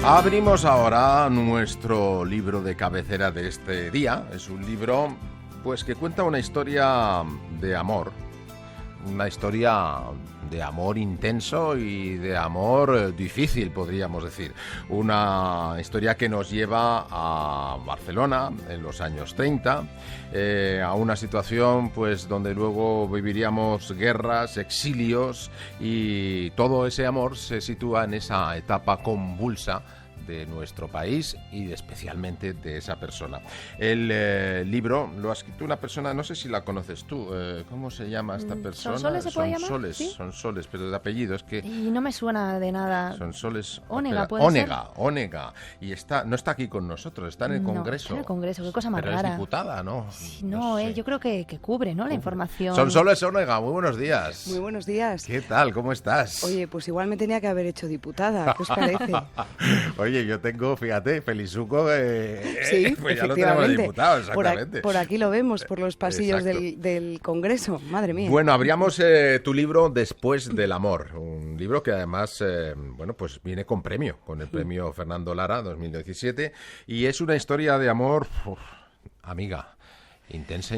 Abrimos ahora nuestro libro de cabecera de este día. Es un libro, pues, que cuenta una historia de amor. Una historia de amor intenso y de amor difícil, podríamos decir. Una historia que nos lleva a Barcelona en los años 30, a una situación pues donde luego viviríamos guerras, exilios, y todo ese amor se sitúa en esa etapa convulsa de nuestro país y especialmente de esa persona. El libro lo ha escrito una persona, no sé si la conoces tú, ¿cómo se llama esta persona? ¿Sonsoles se puede llamar? Sonsoles, ¿Sí? Sonsoles, pero de apellido es que... Y no me suena de nada. Sonsoles... Ónega, ¿puede ser? Ónega. Y no está aquí con nosotros, está en el Congreso. No, está en el Congreso, qué cosa más pero rara. es diputada, ¿no? Sí, no, sé. yo creo que cubre, ¿no? La información. Sonsoles Ónega, muy buenos días. Muy buenos días. ¿Qué tal? ¿Cómo estás? Oye, pues igual me tenía que haber hecho diputada, ¿qué os parece? Oye, yo tengo, fíjate, Felizuco, Sí, pues ya lo tenemos efectivamente. diputado, exactamente. Por aquí lo vemos, por los pasillos Exacto. del Congreso, madre mía. Bueno, abríamos tu libro Después del amor, un libro que además, bueno, pues viene con premio, con el premio Fernando Lara 2017, y es una historia de amor, amiga. Intensa,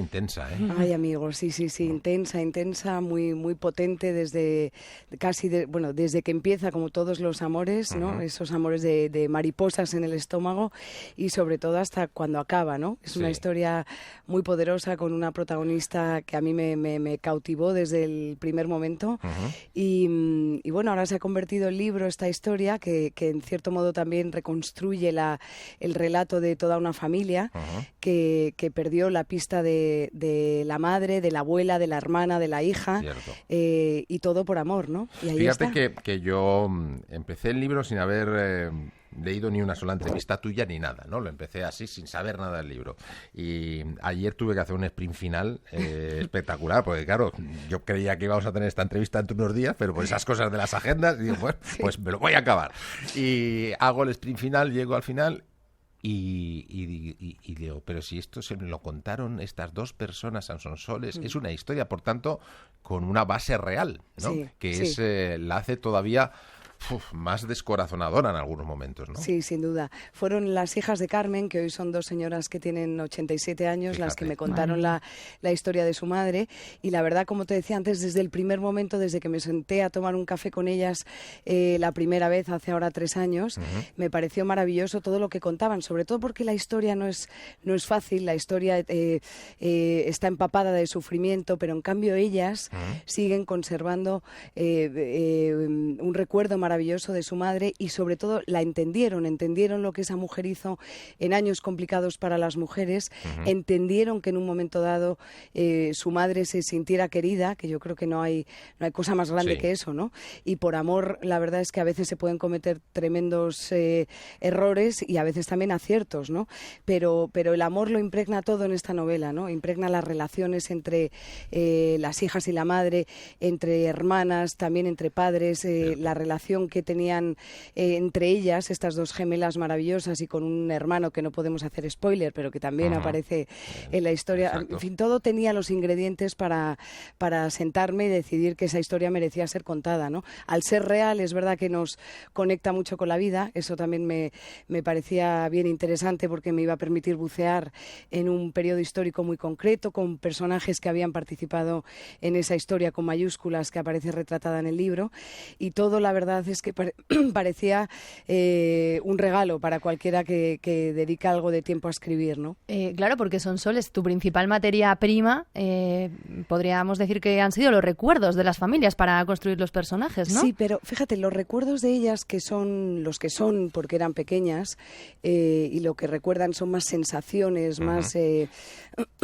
¿eh? Ay, amigos, sí, intensa, muy, muy potente desde desde que empieza, como todos los amores, ¿no? Esos amores de mariposas en el estómago y sobre todo hasta cuando acaba, ¿no? Es una historia muy poderosa con una protagonista que a mí me cautivó desde el primer momento y bueno, ahora se ha convertido en libro esta historia que en cierto modo también reconstruye el relato de toda una familia que perdió la pista de la madre, de la abuela, de la hermana, de la hija, y todo por amor, ¿no? Y ahí Fíjate está. que yo empecé el libro sin haber leído ni una sola entrevista tuya ni nada, ¿no? Lo empecé así, sin saber nada del libro. Y ayer tuve que hacer un sprint final espectacular, porque claro, yo creía que íbamos a tener esta entrevista entre unos días, pero por esas cosas de las agendas, digo, pues me lo voy a acabar. Y hago el sprint final, llego al final... Y digo, pero si esto se me lo contaron estas dos personas a Sonsoles, es una historia, por tanto, con una base real, ¿no? La hace todavía más descorazonadora en algunos momentos, ¿no? Sí, sin duda. Fueron las hijas de Carmen, que hoy son dos señoras que tienen 87 años, Fíjate. las que me contaron la historia de su madre. Y la verdad, como te decía antes, desde el primer momento, desde que me senté a tomar un café con ellas la primera vez, hace ahora 3 años, me pareció maravilloso todo lo que contaban, sobre todo porque la historia no es fácil, la historia está empapada de sufrimiento, pero en cambio ellas siguen conservando un recuerdo maravilloso de su madre y sobre todo la entendieron lo que esa mujer hizo en años complicados para las mujeres, entendieron que en un momento dado su madre se sintiera querida, que yo creo que no hay cosa más grande que eso, ¿no? Y por amor, la verdad es que a veces se pueden cometer tremendos errores y a veces también aciertos, ¿no? Pero el amor lo impregna todo en esta novela, ¿no? Impregna las relaciones entre las hijas y la madre, entre hermanas, también entre padres, la relación que tenían entre ellas, estas dos gemelas maravillosas y con un hermano que no podemos hacer spoiler, pero que también aparece en la historia. Exacto. En fin, todo tenía los ingredientes para sentarme y decidir que esa historia merecía ser contada, ¿no? Al ser real, es verdad que nos conecta mucho con la vida, eso también me parecía bien interesante porque me iba a permitir bucear en un periodo histórico muy concreto, con personajes que habían participado en esa historia con mayúsculas que aparece retratada en el libro, y todo, la verdad, es que parecía un regalo para cualquiera que dedica algo de tiempo a escribir, ¿no? Claro, porque Sonsoles, tu principal materia prima, podríamos decir que han sido los recuerdos de las familias para construir los personajes, ¿no? Sí, pero fíjate, los recuerdos de ellas, que son los que son porque eran pequeñas, y lo que recuerdan son más sensaciones, más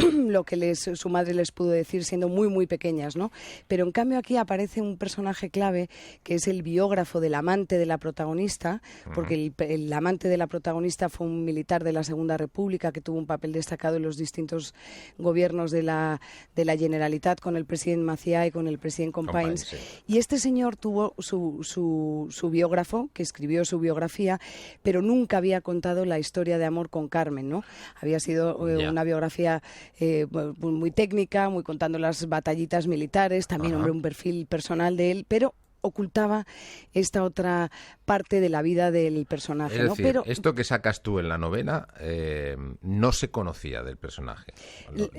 lo que su madre les pudo decir siendo muy, muy pequeñas, ¿no? Pero en cambio aquí aparece un personaje clave que es el biógrafo del amante de la protagonista, porque el amante de la protagonista fue un militar de la Segunda República que tuvo un papel destacado en los distintos gobiernos de la Generalitat, con el presidente Macià y con el presidente Companys. Sí. Y este señor tuvo su biógrafo, que escribió su biografía, pero nunca había contado la historia de amor con Carmen, ¿no? Había sido una biografía muy técnica, muy contando las batallitas militares, también, hombre, un perfil personal de él, pero ocultaba esta otra parte de la vida del personaje. Es ¿no? decir, Pero esto que sacas tú en la novela no se conocía del personaje.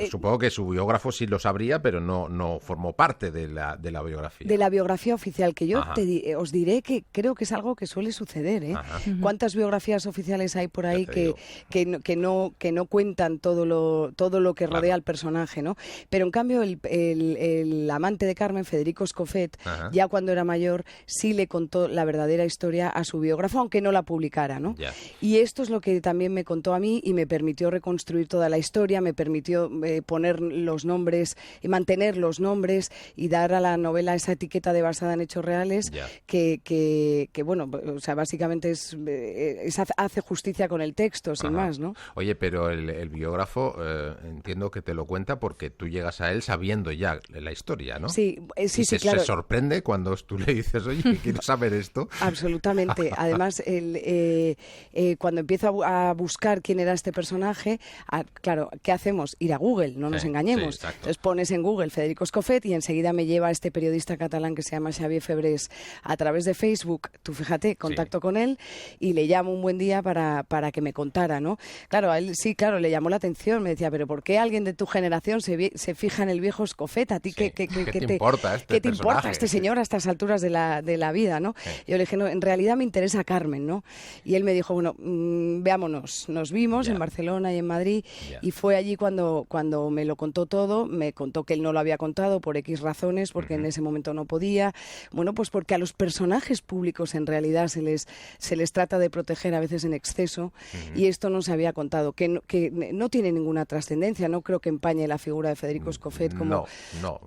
Supongo que su biógrafo sí lo sabría, pero no formó parte de la biografía. de la biografía oficial, que yo Ajá. os diré que creo que es algo que suele suceder, ¿eh? Ajá. ¿Cuántas biografías oficiales hay por ahí Ya te digo. que no cuentan todo lo que rodea Claro. al personaje, ¿no? Pero en cambio el amante de Carmen, Federico Escofet, Ajá. ya cuando era mayor, sí le contó la verdadera historia a su biógrafo, aunque no la publicara, ¿no? Ya. Y esto es lo que también me contó a mí y me permitió reconstruir toda la historia, me permitió poner los nombres, mantener los nombres y dar a la novela esa etiqueta de basada en hechos reales Ya. que bueno, o sea, básicamente hace justicia con el texto, sin Ajá. más, ¿no? Oye, pero el biógrafo entiendo que te lo cuenta porque tú llegas a él sabiendo ya la historia, ¿no? Sí, sí, Y sí, se claro. sorprende cuando tú le dices, oye, quiero saber esto. Absolutamente. Además, cuando empiezo a buscar quién era este personaje, claro, ¿qué hacemos? Ir a Google, no nos Sí, engañemos. sí, exacto. Entonces pones en Google Federico Escofet y enseguida me lleva a este periodista catalán que se llama Xavier Febrés a través de Facebook. Tú fíjate, contacto con él y le llamo un buen día para que me contara, ¿no? Claro, a él sí, claro, le llamó la atención. Me decía, pero ¿por qué alguien de tu generación se fija en el viejo Escofet? ¿A ti Sí. qué ¿Qué te importa este ¿qué te importa personaje? este señor a estas alturas de la vida, ¿no? Sí. Yo le dije, no, en realidad me interesa Carmen, ¿no? Y él me dijo, bueno, veámonos. Nos vimos Ya. en Barcelona y en Madrid Ya. y fue allí cuando me lo contó todo. Me contó que él no lo había contado por X razones, porque en ese momento no podía. Bueno, pues porque a los personajes públicos en realidad se les trata de proteger a veces en exceso y esto no se había contado, que no tiene ninguna trascendencia. No creo que empañe la figura de Federico Escofet como...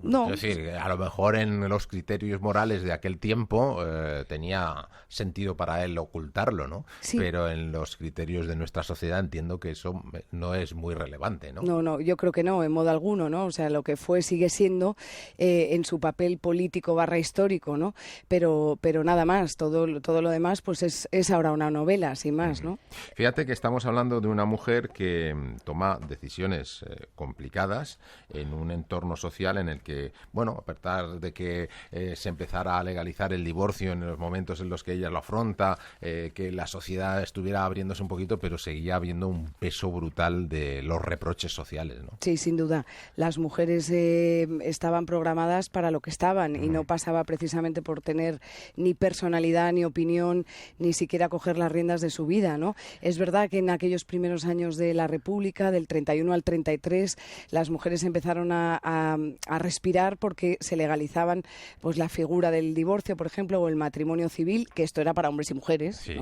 No. Es decir, a lo mejor en los criterios morales de aquel tiempo tenía sentido para él ocultarlo, ¿no? Sí. Pero en los criterios de nuestra sociedad entiendo que eso no es muy relevante, ¿no? No, yo creo que no, en modo alguno, ¿no? O sea, lo que fue sigue siendo en su papel político / histórico, ¿no? Pero nada más, todo lo demás pues es ahora una novela, sin más, ¿no? Fíjate que estamos hablando de una mujer que toma decisiones complicadas en un entorno social en el que, bueno, a pesar de que se empezara a legalizar el divorcio en los momentos en los que ella lo afronta, que la sociedad estuviera abriéndose un poquito, pero seguía habiendo un peso brutal de los reproches sociales, ¿no? Sí, sin duda. Las mujeres estaban programadas para lo que estaban y no pasaba precisamente por tener ni personalidad, ni opinión, ni siquiera coger las riendas de su vida, ¿no? Es verdad que en aquellos primeros años de la República, del 31 al 33, las mujeres empezaron a respirar porque se legalizaban pues la figura del divorcio, por ejemplo, o el matrimonio civil, que esto era para hombres y mujeres. Sí, sí.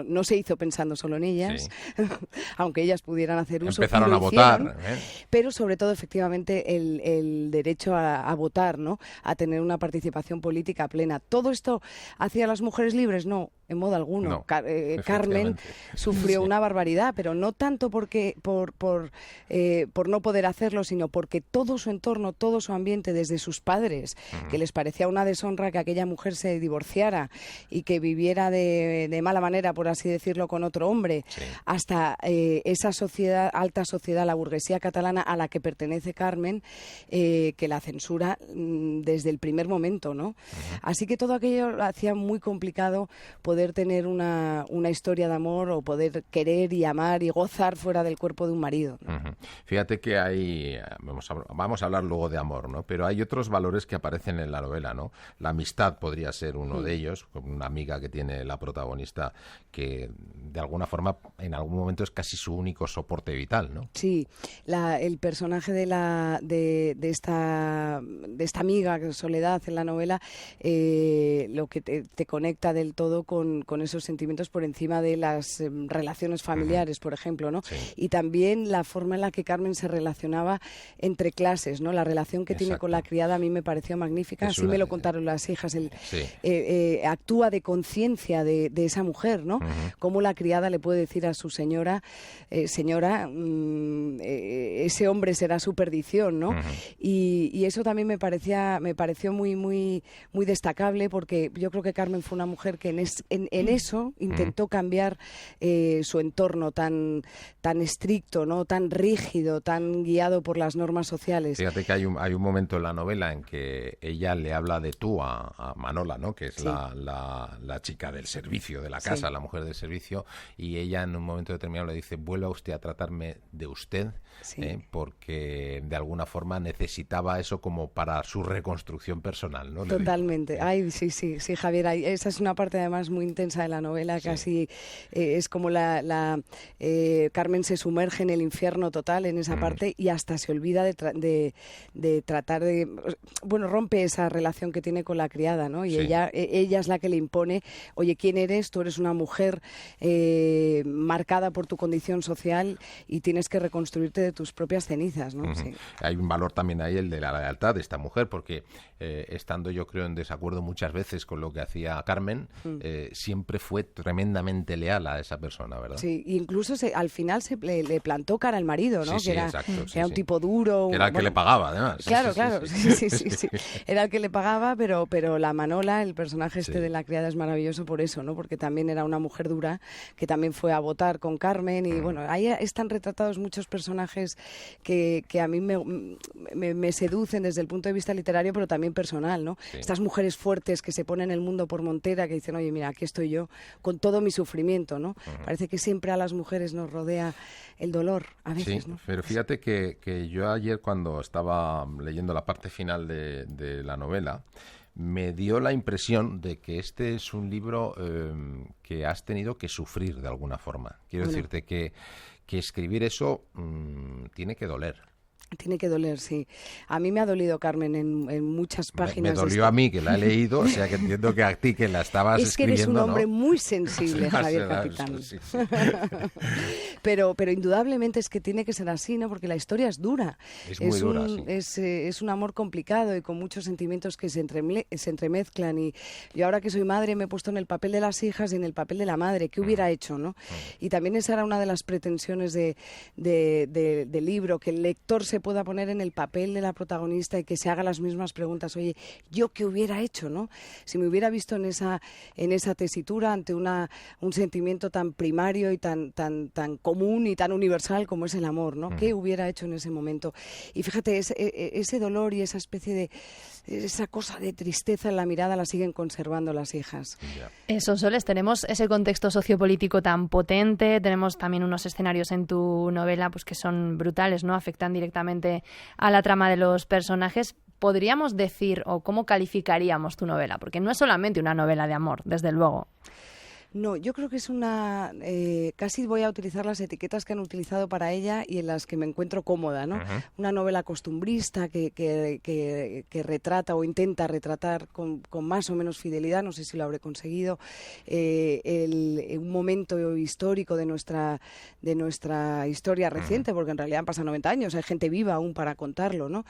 No se hizo pensando solo en ellas, Sí. aunque ellas pudieran hacer uso. Empezaron y lo a votar. hicieron, pero sobre todo, efectivamente, el derecho a votar, ¿no? A tener una participación política plena. ¿Todo esto hacía a las mujeres libres? No, en modo alguno. No, Carmen sufrió Sí. una barbaridad, pero no tanto por no poder hacerlo, sino porque todo su entorno, todo su ambiente, desde sus padres, que les parecía una deshonra que aquella mujer se divorciara y que viviera de mala manera, por así decirlo, con otro hombre, Sí. hasta esa sociedad, alta sociedad, la burguesía catalana a la que pertenece Carmen, que la censura desde el primer momento, ¿no? Así que todo aquello lo hacía muy complicado poder tener una historia de amor o poder querer y amar y gozar fuera del cuerpo de un marido, ¿no? Fíjate que hay, vamos a hablar luego de amor, ¿no? Pero hay otros valores que aparecen en la novela, ¿no? La amistad podría ser uno de ellos, una amiga que tiene la protagonista que de alguna forma en algún momento es casi su único soporte vital, ¿no? Sí, el personaje de esta amiga, Soledad, en la novela, lo que te conecta del todo con esos sentimientos por encima de las relaciones familiares, por ejemplo, ¿no? Sí. Y también la forma en la que Carmen se relacionaba entre clases, ¿no? La relación que tiene con la criada a mí me pareció magnífica, así me lo contaron las hijas. Actúa de conciencia de esa mujer, ¿no? Cómo la criada le puede decir a su señora, señora, ese hombre será su perdición, ¿no? Y eso también me pareció muy destacable, porque yo creo que Carmen fue una mujer que en eso intentó cambiar su entorno tan estricto, ¿no? Tan rígido, tan guiado por las normas sociales. Fíjate que hay un momento en la novela en que ella le habla de tú a Manola, ¿no? Que es Sí. la chica del servicio de la casa, Sí. la mujer del servicio, y ella en un momento determinado le dice: vuelva usted a tratarme de usted, Sí. porque de alguna forma necesitaba eso como para su reconstrucción personal, ¿no? Le dijo. Totalmente. Ay, sí, Javier. Esa es una parte además muy intensa de la novela, Sí. casi es como Carmen se sumerge en el infierno total en esa parte, y hasta se olvida de tratar de... Bueno, rompe esa relación que tiene con la criada, ¿no? Y Sí. ella es la que le impone: oye, ¿quién eres? Tú eres una mujer marcada por tu condición social y tienes que reconstruirte de tus propias cenizas, ¿no? Sí. Hay un valor también ahí, el de la lealtad de esta mujer, porque estando yo creo en desacuerdo muchas veces con lo que hacía Carmen, siempre fue tremendamente leal a esa persona, ¿verdad? Sí, incluso al final le plantó cara al marido, ¿no? Sí, que era, exacto, sí, era un sí. tipo duro. Que era el que le pagaba, además. Claro, Sí. sí. Era el que le pagaba, pero la Manola, el personaje Sí. de la criada, es maravilloso por eso, ¿no? Porque también era una mujer dura, que también fue a votar con Carmen, y bueno, ahí están retratados muchos personajes que a mí me seducen desde el punto de vista literario, pero también personal, ¿no? Sí. Estas mujeres fuertes que se ponen el mundo por montera, que dicen: oye, mira, aquí estoy yo con todo mi sufrimiento, ¿no? Parece que siempre a las mujeres nos rodea el dolor, a veces, Sí, ¿no? pero fíjate que yo ayer, cuando estaba leyendo la parte final de la novela, me dio la impresión de que este es un libro que has tenido que sufrir de alguna forma. Quiero Bueno. decirte que escribir eso tiene que doler. Tiene que doler, sí. A mí me ha dolido, Carmen, en muchas Me páginas. dolió a mí, que la he leído, o sea que entiendo que a ti, que la estabas Es que eres un escribiendo, hombre ¿no? muy sensible, Javier Será, Capitán. sí, sí. Pero indudablemente es que tiene que ser así, ¿no? Porque la historia es dura. Es muy dura, sí. Es un amor complicado y con muchos sentimientos que se entremezclan. Y yo, ahora que soy madre, me he puesto en el papel de las hijas y en el papel de la madre. ¿Qué hubiera hecho, no? Y también esa era una de las pretensiones del libro, que el lector se pueda poner en el papel de la protagonista y que se haga las mismas preguntas. Oye, ¿yo qué hubiera hecho, no? Si me hubiera visto en esa tesitura ante un sentimiento tan primario y tan común y tan universal como es el amor, ¿no? ¿Qué hubiera hecho en ese momento? Y fíjate, ese dolor y esa especie de... esa cosa de tristeza en la mirada la siguen conservando las hijas. Ya. Sonsoles, tenemos ese contexto sociopolítico tan potente, tenemos también unos escenarios en tu novela pues que son brutales, ¿no? Afectan directamente a la trama de los personajes. ¿Podríamos decir, o cómo calificaríamos tu novela? Porque no es solamente una novela de amor, desde luego. No, yo creo que es casi voy a utilizar las etiquetas que han utilizado para ella y en las que me encuentro cómoda, ¿no? Una novela costumbrista que retrata o intenta retratar con más o menos fidelidad, no sé si lo habré conseguido, un momento histórico de nuestra historia reciente, porque en realidad han pasado 90 años, hay gente viva aún para contarlo, ¿no?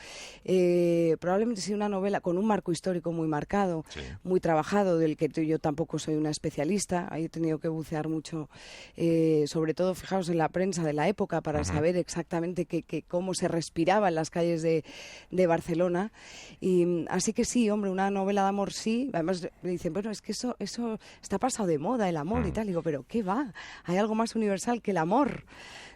Probablemente sea una novela con un marco histórico muy marcado, Sí. muy trabajado, del que yo tampoco soy una especialista. Ahí he tenido que bucear mucho, sobre todo, fijaos, en la prensa de la época para saber exactamente cómo se respiraba en las calles de Barcelona. Y así que sí, hombre, una novela de amor sí. Además me dicen, bueno, es que eso está pasado de moda, el amor y tal. Digo, pero ¿qué va? Hay algo más universal que el amor.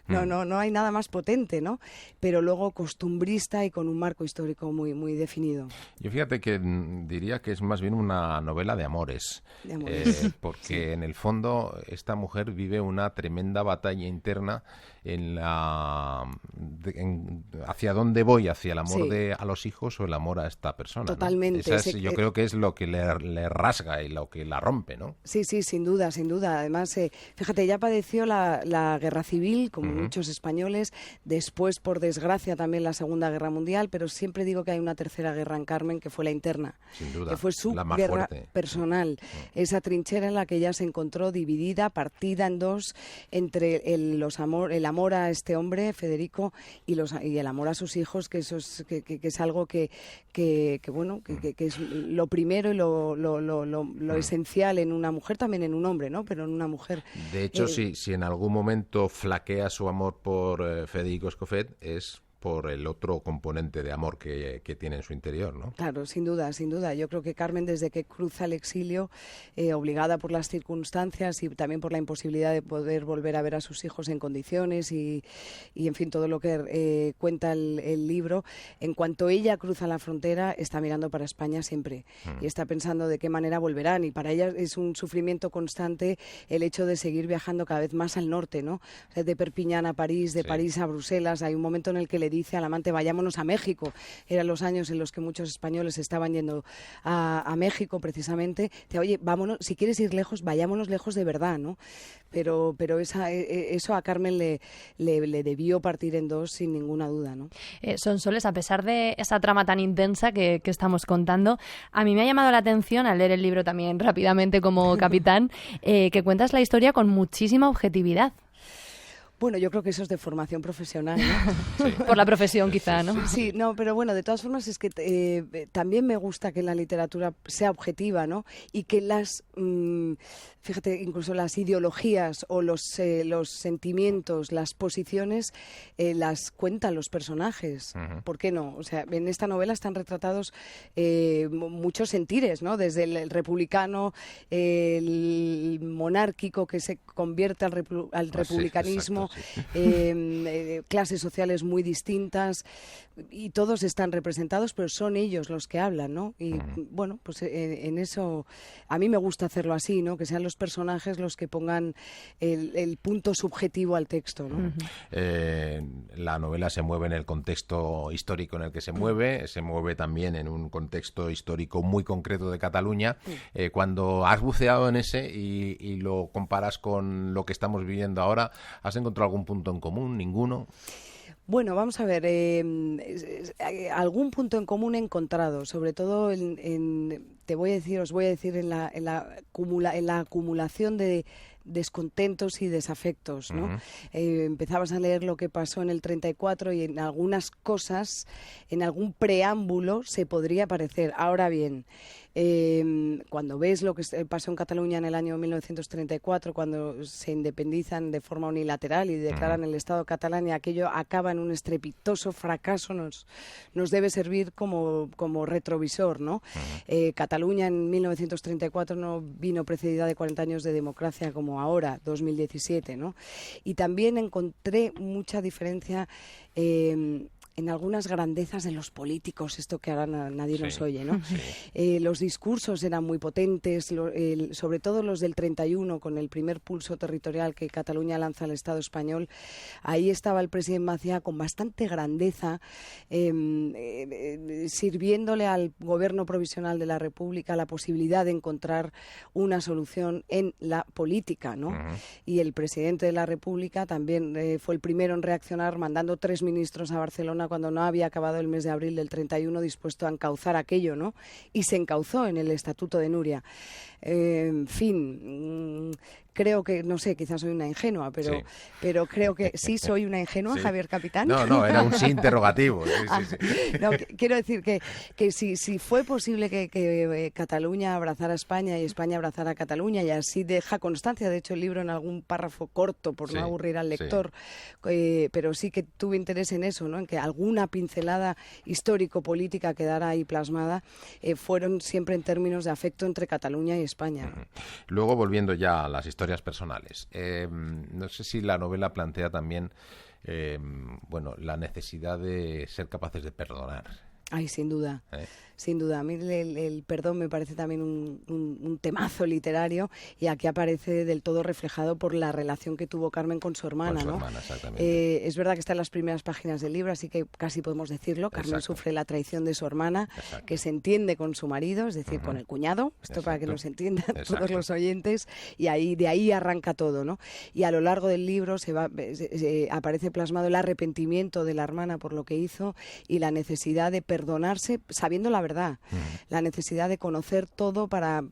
No hay nada más potente, ¿no? Pero luego costumbrista y con un marco histórico muy, muy definido. Yo fíjate que diría que es más bien una novela de amores, De amores. porque en el fondo esta mujer vive una tremenda batalla interna hacia dónde voy, hacia el amor Sí. a los hijos o el amor a esta persona, ¿no? Totalmente. Yo creo que es lo que le rasga y lo que la rompe, ¿no? Sí, sin duda, sin duda. Además, fíjate, ella padeció la guerra civil, como muchos españoles, después, por desgracia, también la Segunda Guerra Mundial, pero siempre digo que hay una tercera guerra en Carmen, que fue la interna, Sin duda, que fue su la más guerra fuerte. personal. Esa trinchera en la que ella se encontró dividida, partida en dos, entre el amor a este hombre, Federico, y el amor a sus hijos, que eso es algo que es lo primero y lo esencial en una mujer, también en un hombre, ¿no? Pero en una mujer. De hecho, si en algún momento flaquea su amor por Federico Escofet, es por el otro componente de amor que tiene en su interior, ¿no? Claro, sin duda, sin duda. Yo creo que Carmen, desde que cruza el exilio, obligada por las circunstancias y también por la imposibilidad de poder volver a ver a sus hijos en condiciones y en fin, todo lo que cuenta el libro, en cuanto ella cruza la frontera, está mirando para España siempre y está pensando de qué manera volverán, y para ella es un sufrimiento constante el hecho de seguir viajando cada vez más al norte, ¿no? O sea, de Perpiñán a París, de París a Bruselas. Hay un momento en el que le dice al amante: vayámonos a México. Eran los años en los que muchos españoles estaban yendo a México, precisamente. Dice: oye, vámonos, si quieres ir lejos, vayámonos lejos de verdad, ¿no? Pero eso a Carmen le debió partir en dos, sin ninguna duda, ¿no? Sonsoles, a pesar de esa trama tan intensa que estamos contando, a mí me ha llamado la atención, al leer el libro también rápidamente como capitán, que cuentas la historia con muchísima objetividad. Bueno, yo creo que eso es de formación profesional, ¿no? Sí. Por la profesión, quizá, ¿no? Sí, no, pero bueno, de todas formas es que también me gusta que la literatura sea objetiva, ¿no? Y que fíjate, incluso las ideologías o los sentimientos, las posiciones, las cuentan los personajes. ¿Por qué no? O sea, en esta novela están retratados muchos sentires, ¿no? Desde el republicano, el monárquico que se convierte al republicanismo. Sí. Clases sociales muy distintas, y todos están representados, pero son ellos los que hablan, ¿no? Y bueno, pues en eso a mí me gusta hacerlo así, ¿no? Que sean los personajes los que pongan el punto subjetivo al texto, ¿no? La novela se mueve en el contexto histórico en el que se mueve también en un contexto histórico muy concreto de Cataluña. Cuando has buceado en ese y lo comparas con lo que estamos viviendo ahora, ¿has encontrado algún punto en común? ¿Ninguno? Bueno, vamos a ver, algún punto en común he encontrado, sobre todo os voy a decir en la acumulación de descontentos y desafectos, ¿no? Empezabas a leer lo que pasó en el 34 y en algunas cosas, en algún preámbulo se podría parecer. Ahora bien, cuando ves lo que pasó en Cataluña en el año 1934, cuando se independizan de forma unilateral y declaran el Estado catalán, y aquello acaba en un estrepitoso fracaso, nos debe servir como retrovisor, ¿no? Cataluña en 1934 no vino precedida de 40 años de democracia como ahora, 2017, ¿no? Y también encontré mucha diferencia en algunas grandezas de los políticos, esto que ahora nadie nos oye, ¿no? Sí. Los discursos eran muy potentes, sobre todo los del 31, con el primer pulso territorial que Cataluña lanza al Estado español. Ahí estaba el presidente Macià con bastante grandeza, sirviéndole al gobierno provisional de la República la posibilidad de encontrar una solución en la política, ¿no? Y el presidente de la República también fue el primero en reaccionar, mandando 3 ministros a Barcelona cuando no había acabado el mes de abril del 31, dispuesto a encauzar aquello, ¿no? Y se encauzó en el Estatuto de Núria. En fin, creo que, no sé, quizás soy una ingenua, pero creo que sí soy una ingenua, sí. Javier Capitán. No, era un sí interrogativo. Sí. No, quiero decir que si fue posible que Cataluña abrazara a España y España abrazara a Cataluña, y así deja constancia, de hecho, el libro en algún párrafo corto, por no aburrir al lector, pero sí que tuve interés en eso, ¿no? En que alguna pincelada histórico-política quedara ahí plasmada, fueron siempre en términos de afecto entre Cataluña y España. Luego, volviendo ya a las historias personales, no sé si la novela plantea también la necesidad de ser capaces de perdonar. Ay, sin duda. Sin duda. A mí el perdón me parece también un temazo literario, y aquí aparece del todo reflejado por la relación que tuvo Carmen con su hermana, ¿no? Hermana, exactamente. Es verdad que está en las primeras páginas del libro, así que casi podemos decirlo. Carmen sufre la traición de su hermana, que se entiende con su marido, es decir, con el cuñado. Esto para que nos entiendan todos los oyentes. Y de ahí arranca todo, ¿no? Y a lo largo del libro aparece plasmado el arrepentimiento de la hermana por lo que hizo y la necesidad de perdonar perdonarse sabiendo la verdad, la necesidad de conocer todo para,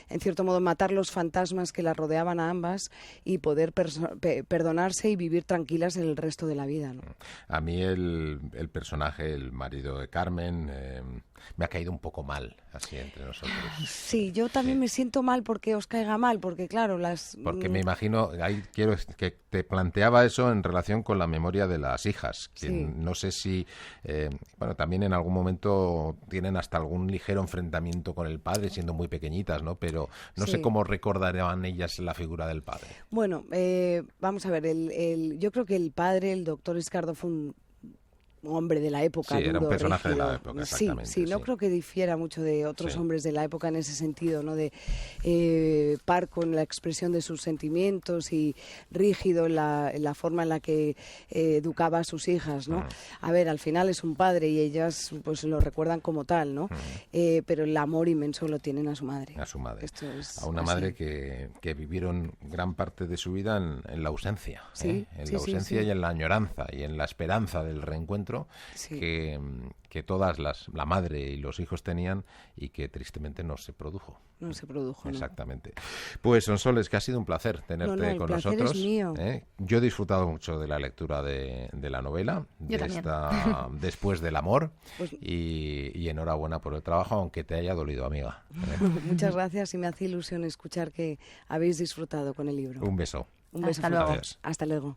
en cierto modo, matar los fantasmas que las rodeaban a ambas y poder perdonarse y vivir tranquilas el resto de la vida, ¿no? A mí el personaje, el marido de Carmen, me ha caído un poco mal, así entre nosotros. Sí, yo también me siento mal porque os caiga mal, porque claro, Porque me imagino, ahí quiero que te planteaba eso en relación con la memoria de las hijas, que no sé si, bueno, también en algún momento tienen hasta algún ligero enfrentamiento con el padre, siendo muy pequeñitas, ¿no? Pero no sé cómo recordarán ellas la figura del padre. Bueno, vamos a ver, yo creo que el padre, el doctor Escardo, fue un hombre de la época. Sí, era un personaje rígido. de la época, exactamente. Sí, no creo que difiera mucho de otros hombres de la época en ese sentido, ¿no? De parco en la expresión de sus sentimientos y rígido en la forma en la que educaba a sus hijas, ¿no? A ver, al final es un padre y ellas pues lo recuerdan como tal, ¿no? Pero el amor inmenso lo tienen a su madre. A su madre. Esto es a una así. madre que vivieron gran parte de su vida en la ausencia. En la ausencia y en la añoranza y en la esperanza del reencuentro que todas la madre y los hijos tenían y que tristemente no se produjo. No se produjo, Exactamente. Pues Sonsoles, que ha sido un placer tenerte con nosotros. Es mío. Yo he disfrutado mucho de la lectura de la novela, Yo también. Después del amor, Pues, y enhorabuena por el trabajo, aunque te haya dolido, amiga. Muchas gracias y me hace ilusión escuchar que habéis disfrutado con el libro. Un beso. Un beso. Hasta luego. Adiós. Hasta luego.